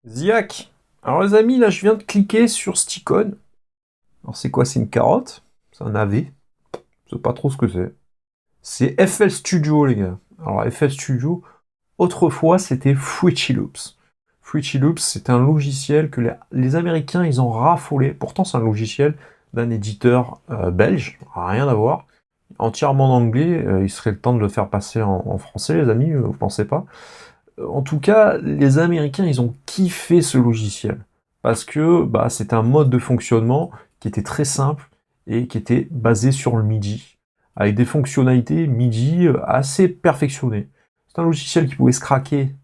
Ziac. Alors les amis, là je viens de cliquer sur cette icône. Alors c'est quoi? C'est une carotte? C'est un AV? Je sais pas trop ce que c'est. C'est FL Studio les gars. Alors FL Studio, autrefois c'était Fruity Loops. Fruity Loops c'est un logiciel que les Américains ils ont raffolé. Pourtant c'est un logiciel d'un éditeur belge, rien à voir. Entièrement en anglais, il serait le temps de le faire passer en français les amis, vous pensez pas? En tout cas, les Américains, ils ont kiffé ce logiciel parce que bah, c'est un mode de fonctionnement qui était très simple et qui était basé sur le MIDI, avec des fonctionnalités MIDI assez perfectionnées. C'est un logiciel qui pouvait se craquer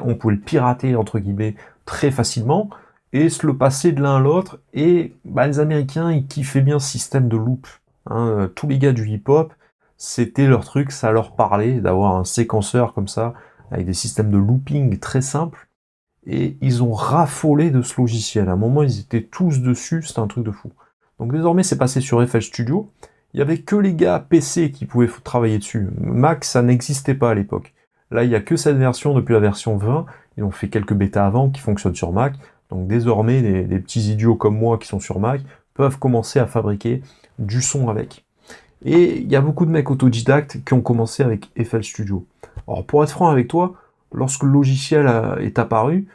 on pouvait le pirater entre guillemets très facilement et se le passer de l'un à l'autre. Et bah, les Américains, ils kiffaient bien ce système de loop. Hein. Tous les gars du hip-hop, c'était leur truc, ça leur parlait d'avoir un séquenceur comme ça avec des systèmes de looping très simples, et ils ont raffolé de ce logiciel. À un moment, ils étaient tous dessus, c'était un truc de fou. Donc désormais, c'est passé sur FL Studio. Il y avait que les gars PC qui pouvaient travailler dessus. Mac, ça n'existait pas à l'époque. Là, il n'y a que cette version depuis la version 20. Ils ont fait quelques bêtas avant qui fonctionnent sur Mac. Donc désormais, les petits idiots comme moi qui sont sur Mac peuvent commencer à fabriquer du son avec. Et il y a beaucoup de mecs autodidactes qui ont commencé avec FL Studio. Alors pour être franc avec toi, lorsque le logiciel est apparu,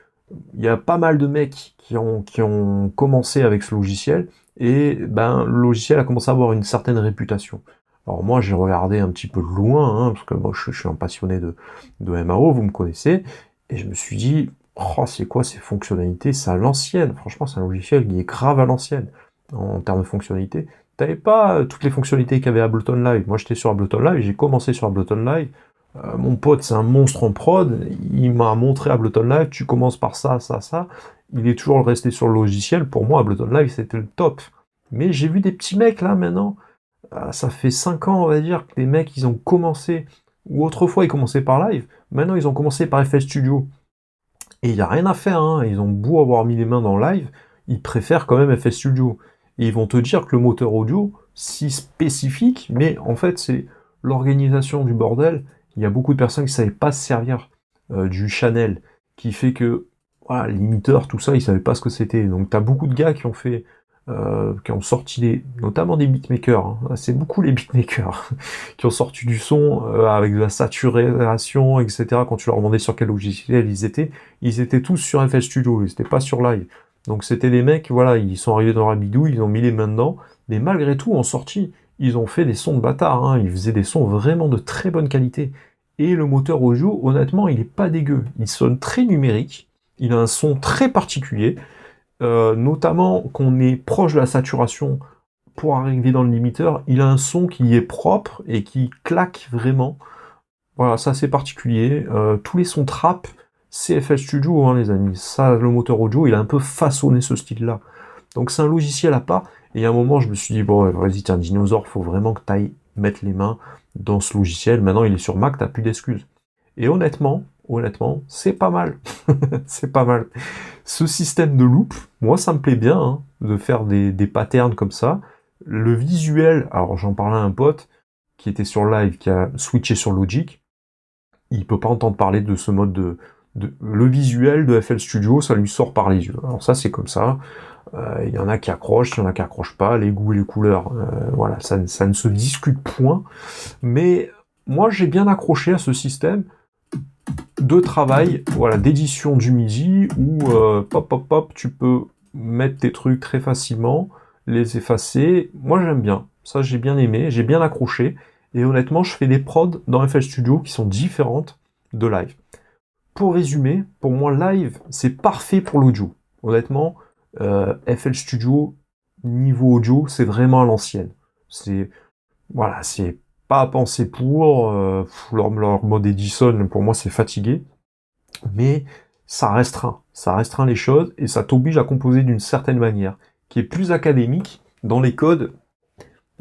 il y a pas mal de mecs qui ont commencé avec ce logiciel, et ben le logiciel a commencé à avoir une certaine réputation. Alors moi j'ai regardé un petit peu de loin, parce que moi je suis un passionné de MAO, vous me connaissez, et je me suis dit, oh c'est quoi ces fonctionnalités? C'est à l'ancienne, franchement c'est un logiciel qui est grave à l'ancienne en termes de fonctionnalités. T'avais pas toutes les fonctionnalités qu'il y avait à Ableton Live. Moi j'étais sur Ableton Live, j'ai commencé sur Ableton Live. Mon pote c'est un monstre en prod, il m'a montré Ableton Live, tu commences par ça, ça, ça. Il est toujours resté sur le logiciel, pour moi Ableton Live c'était le top. Mais j'ai vu des petits mecs là maintenant, ça fait 5 ans on va dire que les mecs ils ont commencé, ou autrefois ils commençaient par Live, maintenant ils ont commencé par FL Studio. Et il n'y a rien à faire, hein. Ils ont beau avoir mis les mains dans Live, ils préfèrent quand même FL Studio. Et ils vont te dire que le moteur audio, si spécifique, mais en fait c'est l'organisation du bordel. Il y a beaucoup de personnes qui ne savaient pas se servir du channel, qui fait que, voilà, limiteur, tout ça, ils ne savaient pas ce que c'était. Donc tu as beaucoup de gars qui ont sorti notamment des beatmakers, hein. C'est beaucoup les beatmakers qui ont sorti du son avec de la saturation, etc. Quand tu leur demandais sur quel logiciel ils étaient tous sur FL Studio, ils n'étaient pas sur Live. Donc c'était des mecs, voilà, ils sont arrivés dans la bidouille, ils ont mis les mains dedans, mais malgré tout, en sortie, ils ont fait des sons de bâtard, hein. Ils faisaient des sons vraiment de très bonne qualité. Et le moteur audio, honnêtement, il est pas dégueu. Il sonne très numérique, il a un son très particulier, notamment qu'on est proche de la saturation pour arriver dans le limiteur, il a un son qui est propre et qui claque vraiment. Voilà, ça c'est particulier. Tous les sons trap, c'est FL Studio, hein, les amis. Ça, le moteur audio, il a un peu façonné ce style-là. Donc c'est un logiciel à part. Et à un moment, je me suis dit, bon, vas-y, t'es un dinosaure, faut vraiment que t'ailles mettre les mains dans ce logiciel. Maintenant, il est sur Mac, t'as plus d'excuses. Et honnêtement, c'est pas mal. C'est pas mal. Ce système de loop, moi, ça me plaît bien, hein, de faire des patterns comme ça. Le visuel, alors j'en parlais à un pote qui était sur Live, qui a switché sur Logic. Il peut pas entendre parler de ce mode le visuel de FL Studio, ça lui sort par les yeux. Alors ça, c'est comme ça. Il y en a qui accrochent, il y en a qui accrochent pas. Les goûts et les couleurs, voilà, ça ne se discute point. Mais moi, j'ai bien accroché à ce système de travail, voilà, d'édition du MIDI, où pop, pop, pop, tu peux mettre tes trucs très facilement, les effacer. Moi, j'aime bien. Ça, j'ai bien aimé, j'ai bien accroché. Et honnêtement, je fais des prods dans FL Studio qui sont différentes de Live. Pour résumer, pour moi, Live, c'est parfait pour l'audio. Honnêtement, FL Studio, niveau audio, c'est vraiment à l'ancienne. Voilà, c'est pas à penser pour. Leur mode Edison, pour moi, c'est fatigué. Mais ça restreint les choses et ça t'oblige à composer d'une certaine manière, qui est plus académique dans les codes.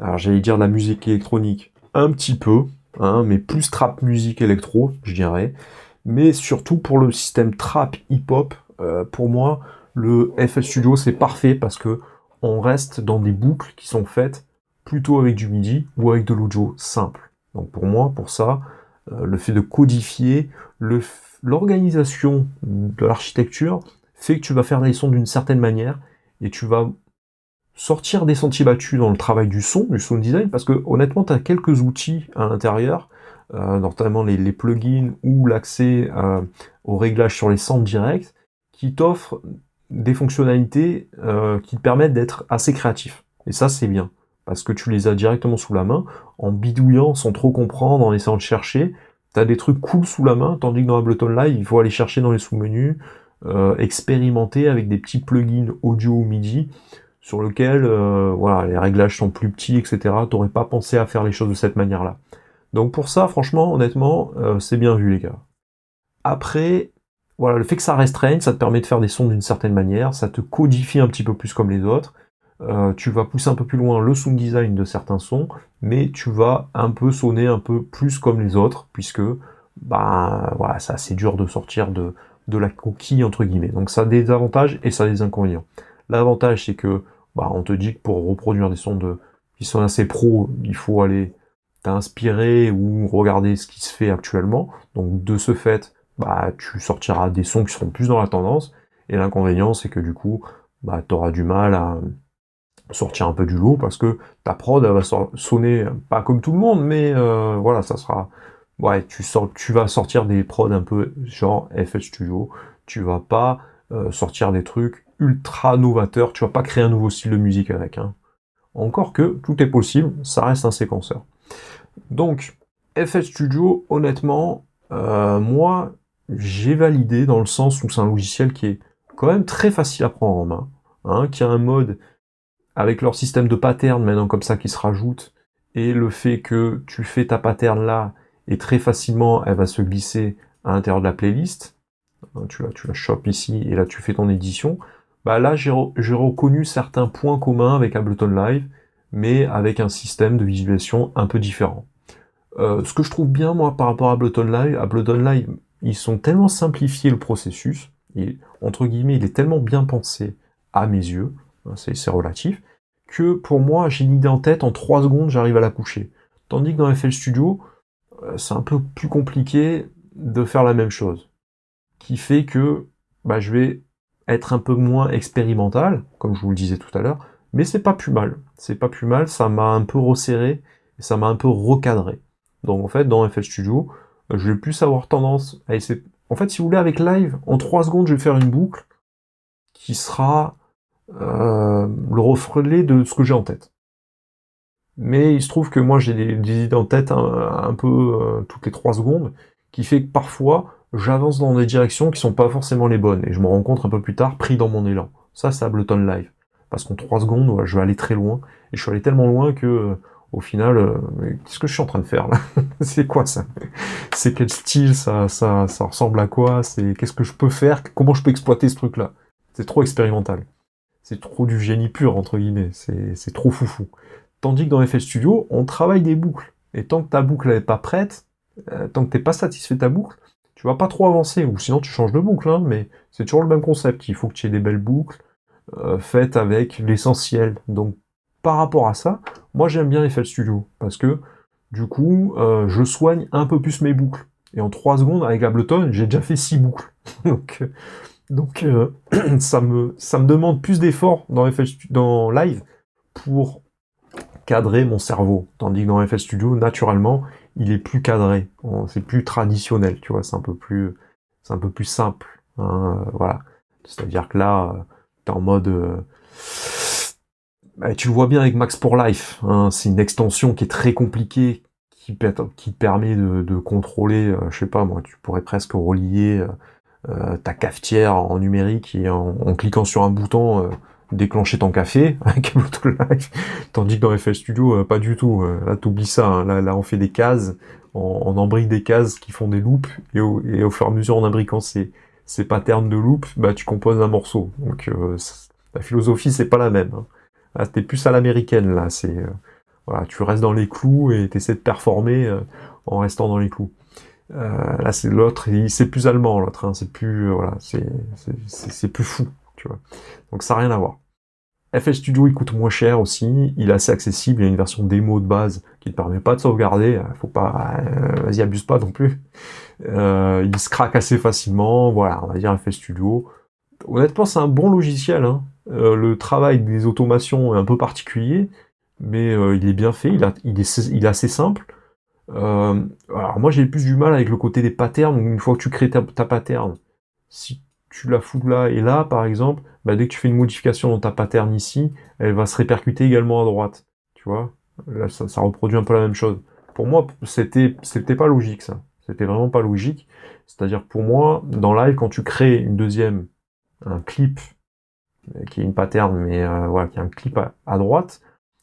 Alors j'allais dire de la musique électronique, un petit peu, hein, mais plus trap musique électro, je dirais. Mais surtout pour le système trap hip-hop, pour moi, le FL Studio c'est parfait parce que on reste dans des boucles qui sont faites plutôt avec du MIDI ou avec de l'audio simple. Donc pour moi, pour ça, le fait de codifier, l'organisation de l'architecture fait que tu vas faire des sons d'une certaine manière, et tu vas sortir des sentiers battus dans le travail du sound design, parce que honnêtement, tu as quelques outils à l'intérieur, notamment les plugins ou l'accès au réglage sur les centres directs, qui t'offrent des fonctionnalités qui te permettent d'être assez créatif. Et ça, c'est bien, parce que tu les as directement sous la main, en bidouillant sans trop comprendre, en essayant de chercher. T'as des trucs cool sous la main, tandis que dans Ableton Live, il faut aller chercher dans les sous-menus, expérimenter avec des petits plugins audio ou MIDI, sur lequel voilà, les réglages sont plus petits, etc. T'aurais pas pensé à faire les choses de cette manière-là. Donc pour ça, franchement, honnêtement, c'est bien vu, les gars. Après, voilà, le fait que ça restreigne, ça te permet de faire des sons d'une certaine manière, ça te codifie un petit peu plus comme les autres. Tu vas pousser un peu plus loin le sound design de certains sons, mais tu vas un peu sonner un peu plus comme les autres, puisque bah voilà, c'est assez dur de sortir de la coquille entre guillemets. Donc ça a des avantages et ça a des inconvénients. L'avantage, c'est que bah, on te dit que pour reproduire des sons qui sont assez pros, il faut aller t'inspirer ou regarder ce qui se fait actuellement. Donc de ce fait, bah tu sortiras des sons qui seront plus dans la tendance. Et l'inconvénient, c'est que du coup, bah tu auras du mal à sortir un peu du lot, parce que ta prod elle va sonner pas comme tout le monde, mais voilà, ça sera ouais, tu vas sortir des prods un peu genre FL Studio, tu vas pas sortir des trucs ultra novateurs, tu vas pas créer un nouveau style de musique avec, hein. Encore que tout est possible, ça reste un séquenceur. Donc FL Studio, honnêtement, moi j'ai validé dans le sens où c'est un logiciel qui est quand même très facile à prendre en main, hein, qui a un mode avec leur système de pattern maintenant comme ça qui se rajoute, et le fait que tu fais ta pattern là, et très facilement elle va se glisser à l'intérieur de la playlist, tu la chopes ici, et là tu fais ton édition, bah là j'ai reconnu certains points communs avec Ableton Live, mais avec un système de visualisation un peu différent. Ce que je trouve bien moi par rapport à Ableton Live, ils sont tellement simplifiés le processus, et entre guillemets il est tellement bien pensé à mes yeux, c'est relatif, que pour moi j'ai une idée en tête, en 3 secondes j'arrive à la coucher. Tandis que dans FL Studio, c'est un peu plus compliqué de faire la même chose. Qui fait que bah, je vais être un peu moins expérimental, comme je vous le disais tout à l'heure, mais c'est pas plus mal. C'est pas plus mal, ça m'a un peu resserré, et ça m'a un peu recadré. Donc en fait, dans FL Studio, je vais plus avoir tendance à essayer... En fait, si vous voulez, avec Live, en 3 secondes, je vais faire une boucle qui sera le reflet de ce que j'ai en tête. Mais il se trouve que moi, j'ai des idées en tête un peu toutes les 3 secondes, qui fait que parfois, j'avance dans des directions qui sont pas forcément les bonnes, et je me rends compte un peu plus tard, pris dans mon élan. Ça, c'est Ableton Live. Parce qu'en 3 secondes, ouais, je vais aller très loin, et je suis allé tellement loin que, au final, qu'est-ce que je suis en train de faire là? C'est quoi ça? C'est quel style, ça ressemble à quoi? C'est qu'est-ce que je peux faire? Comment je peux exploiter ce truc-là? C'est trop expérimental. C'est trop du génie pur, entre guillemets. C'est trop foufou. Tandis que dans FL Studio, on travaille des boucles. Et tant que ta boucle n'est pas prête, tant que t'es pas satisfait de ta boucle, tu vas pas trop avancer, ou sinon tu changes de boucle, hein, mais c'est toujours le même concept. Il faut que tu aies des belles boucles faites avec l'essentiel. Donc par rapport à ça, moi j'aime bien FL Studio, parce que du coup, je soigne un peu plus mes boucles. Et en 3 secondes, avec Ableton, j'ai déjà fait 6 boucles. donc ça me demande plus d'efforts dans Live pour cadrer mon cerveau. Tandis que dans FL Studio, naturellement, il est plus cadré. C'est plus traditionnel, tu vois, c'est un peu plus simple, hein, voilà. C'est-à-dire que là, t'es en mode... tu le vois bien avec Max for Life, hein, c'est une extension qui est très compliquée, qui te permet de contrôler, je sais pas moi, tu pourrais presque relier ta cafetière en numérique et en cliquant sur un bouton déclencher ton café avec Ableton Live, tandis que dans FL Studio pas du tout. Là t'oublies ça, hein. Là on fait des cases, on embrique des cases qui font des loops, et au fur et à mesure en imbriquant ces patterns de loop, bah tu composes un morceau. Donc la philosophie c'est pas la même, hein. Là t'es plus à l'américaine, là c'est voilà, tu restes dans les clous et t'essaies de performer en restant dans les clous. Là c'est l'autre, c'est plus allemand l'autre, hein, c'est plus voilà, c'est plus fou, tu vois. Donc ça n'a rien à voir. FL Studio, il coûte moins cher aussi, il est assez accessible, il y a une version démo de base qui ne permet pas de sauvegarder, faut pas, vas-y, abuse pas non plus. Il se craque assez facilement, voilà, on va dire FL Studio. Honnêtement, c'est un bon logiciel, hein. Le travail des automations est un peu particulier, mais il est bien fait, il est assez simple. Alors moi j'ai plus du mal avec le côté des patterns, une fois que tu crées ta pattern, si tu la fous là et là par exemple, bah, dès que tu fais une modification dans ta pattern ici, elle va se répercuter également à droite, tu vois, là ça reproduit un peu la même chose. Pour moi c'était pas logique ça, c'était vraiment pas logique, c'est-à-dire pour moi dans Live quand tu crées un clip qui est une pattern mais voilà qui est un clip à droite,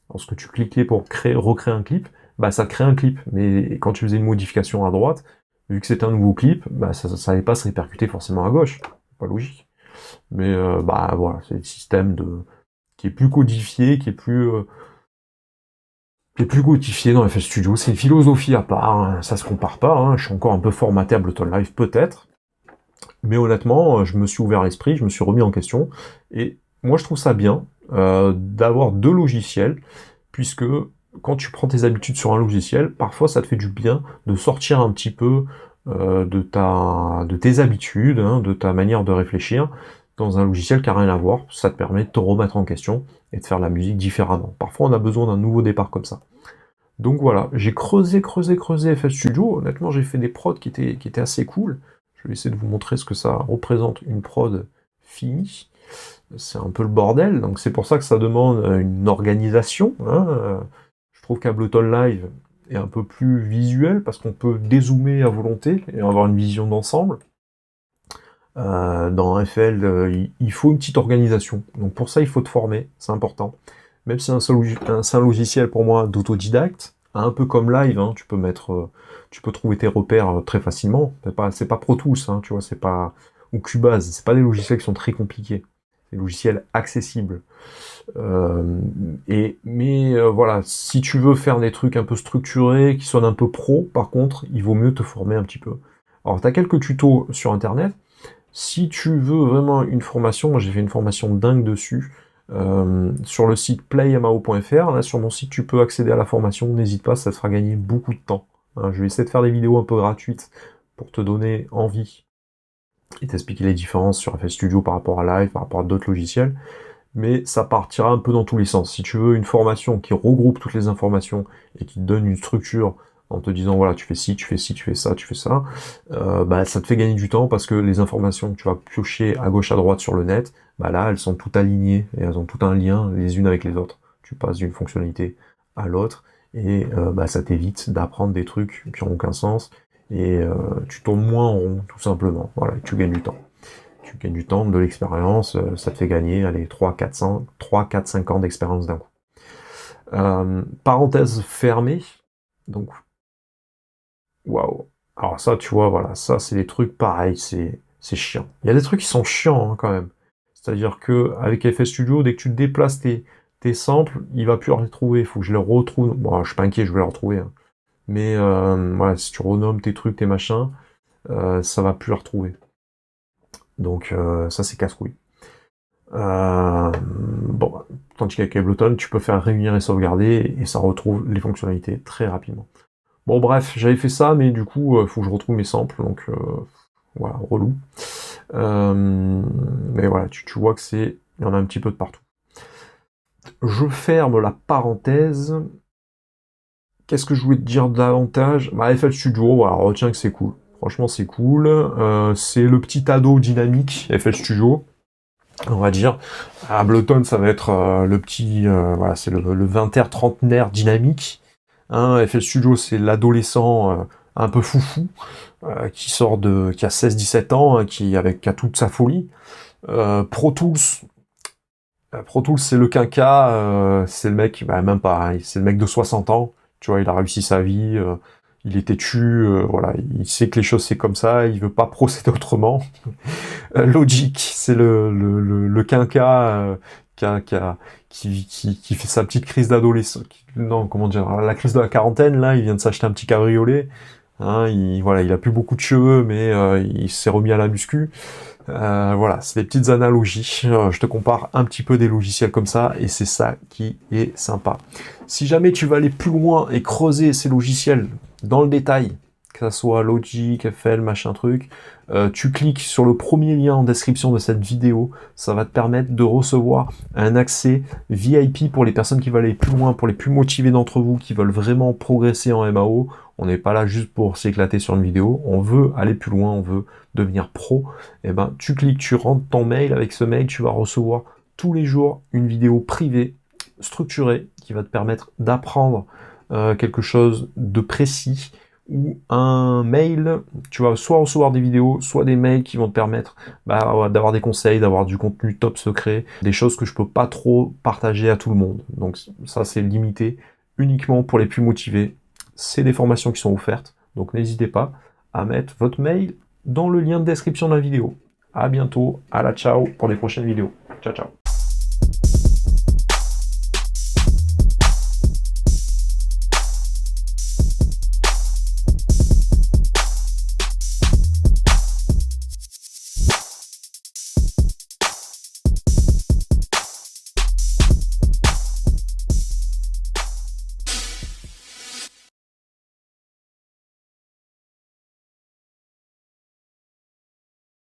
lorsque tu cliquais pour recréer un clip, bah ça crée un clip. Mais quand tu faisais une modification à droite, vu que c'est un nouveau clip, bah ça n'allait pas se répercuter forcément à gauche. Pas logique. Mais bah voilà, c'est le système qui est plus codifié, qui est plus codifié dans FL Studio. C'est une philosophie à part, hein. Ça se compare pas, hein. Je suis encore un peu formaté à Ableton Live peut-être. Mais honnêtement, je me suis ouvert l'esprit, je me suis remis en question. Et moi je trouve ça bien d'avoir deux logiciels, puisque quand tu prends tes habitudes sur un logiciel, parfois ça te fait du bien de sortir un petit peu de tes habitudes, hein, de ta manière de réfléchir, dans un logiciel qui n'a rien à voir. Ça te permet de te remettre en question et de faire la musique différemment. Parfois on a besoin d'un nouveau départ comme ça. Donc voilà, j'ai creusé FL Studio. Honnêtement, j'ai fait des prods qui étaient assez cool. Je vais essayer de vous montrer ce que ça représente une prod finie. C'est un peu le bordel, donc c'est pour ça que ça demande une organisation, hein. Je trouve qu'Ableton Live est un peu plus visuel, parce qu'on peut dézoomer à volonté et avoir une vision d'ensemble. Dans FL, il faut une petite organisation. Donc pour ça, il faut te former, c'est important. Même si c'est un logiciel pour moi d'autodidacte, un peu comme Live, hein, tu peux trouver tes repères très facilement. C'est pas Pro Tools, hein, tu vois, c'est pas ou Cubase, c'est pas des logiciels qui sont très compliqués. C'est des logiciels accessibles. Voilà, si tu veux faire des trucs un peu structurés, qui sonnent un peu pro, par contre, il vaut mieux te former un petit peu. Alors, tu as quelques tutos sur Internet. Si tu veux vraiment une formation, moi j'ai fait une formation dingue dessus, sur le site playmao.fr. Là, sur mon site, tu peux accéder à la formation. N'hésite pas, ça te fera gagner beaucoup de temps. Hein, je vais essayer de faire des vidéos un peu gratuites pour te donner envie et t'expliquer les différences sur FL Studio par rapport à Live, par rapport à d'autres logiciels. Mais ça partira un peu dans tous les sens. Si tu veux une formation qui regroupe toutes les informations et qui te donne une structure en te disant voilà, tu fais ci, tu fais ci, tu fais ça, tu fais ça, bah ça te fait gagner du temps, parce que les informations que tu vas piocher à gauche à droite sur le net, bah là elles sont toutes alignées et elles ont tout un lien les unes avec les autres. Tu passes d'une fonctionnalité à l'autre et bah ça t'évite d'apprendre des trucs qui n'ont aucun sens et tu tournes moins en rond tout simplement. Voilà, tu gagnes du temps. Tu gagnes du temps, de l'expérience, ça te fait gagner, allez, 3, 4, 5 ans d'expérience d'un coup. Parenthèse fermée, donc, waouh. Alors ça, tu vois, voilà, ça, c'est des trucs pareils, c'est chiant. Il y a des trucs qui sont chiants, hein, quand même. C'est-à-dire que avec FL Studio, dès que tu déplaces tes samples, il va plus les retrouver, il faut que je les retrouve. Bon, je suis pas inquiet, je vais les retrouver, hein. Mais voilà, si tu renommes tes trucs, tes machins, ça va plus les retrouver. Donc ça c'est casse-couille. Bon, tandis qu'avec Ableton, tu peux faire réunir et sauvegarder et ça retrouve les fonctionnalités très rapidement. Bon bref, j'avais fait ça, mais du coup, il faut que je retrouve mes samples, donc voilà, relou. Mais voilà, tu vois que il y en a un petit peu de partout. Je ferme la parenthèse. Qu'est-ce que je voulais te dire davantage? Bah, FL Studio, voilà, retiens que c'est cool. Franchement, c'est cool. C'est le petit ado dynamique FL Studio, on va dire. Ableton, ça va être le petit, voilà, c'est le vingtaire, trentenaire dynamique. Hein, FL Studio, c'est l'adolescent un peu foufou, qui a 16-17 ans, hein, qui a toute sa folie. Pro Tools, c'est le quinca, c'est le mec, bah, même pas, hein, c'est le mec de 60 ans, tu vois, il a réussi sa vie, il est têtu, voilà, il sait que les choses c'est comme ça, il veut pas procéder autrement. Logic, c'est le quinca qui fait sa petite crise d'adolescent. Non, comment dire, la crise de la quarantaine, là, il vient de s'acheter un petit cabriolet. Hein, voilà, il a plus beaucoup de cheveux, mais il s'est remis à la muscu. Voilà, c'est des petites analogies. Je te compare un petit peu des logiciels comme ça, et c'est ça qui est sympa. Si jamais tu veux aller plus loin et creuser ces logiciels dans le détail, que ça soit Logic, FL, machin truc, tu cliques sur le premier lien en description de cette vidéo, ça va te permettre de recevoir un accès VIP pour les personnes qui veulent aller plus loin, pour les plus motivés d'entre vous, qui veulent vraiment progresser en MAO. On n'est pas là juste pour s'éclater sur une vidéo, on veut aller plus loin, on veut devenir pro. Et ben, tu cliques, tu rentres ton mail, avec ce mail, tu vas recevoir tous les jours une vidéo privée, structurée, qui va te permettre d'apprendre quelque chose de précis, ou un mail, tu vas soit recevoir des vidéos, soit des mails qui vont te permettre d'avoir des conseils, d'avoir du contenu top secret, des choses que je peux pas trop partager à tout le monde. Donc ça, c'est limité uniquement pour les plus motivés. C'est des formations qui sont offertes, donc n'hésitez pas à mettre votre mail dans le lien de description de la vidéo. À bientôt, à la ciao pour les prochaines vidéos. Ciao, ciao.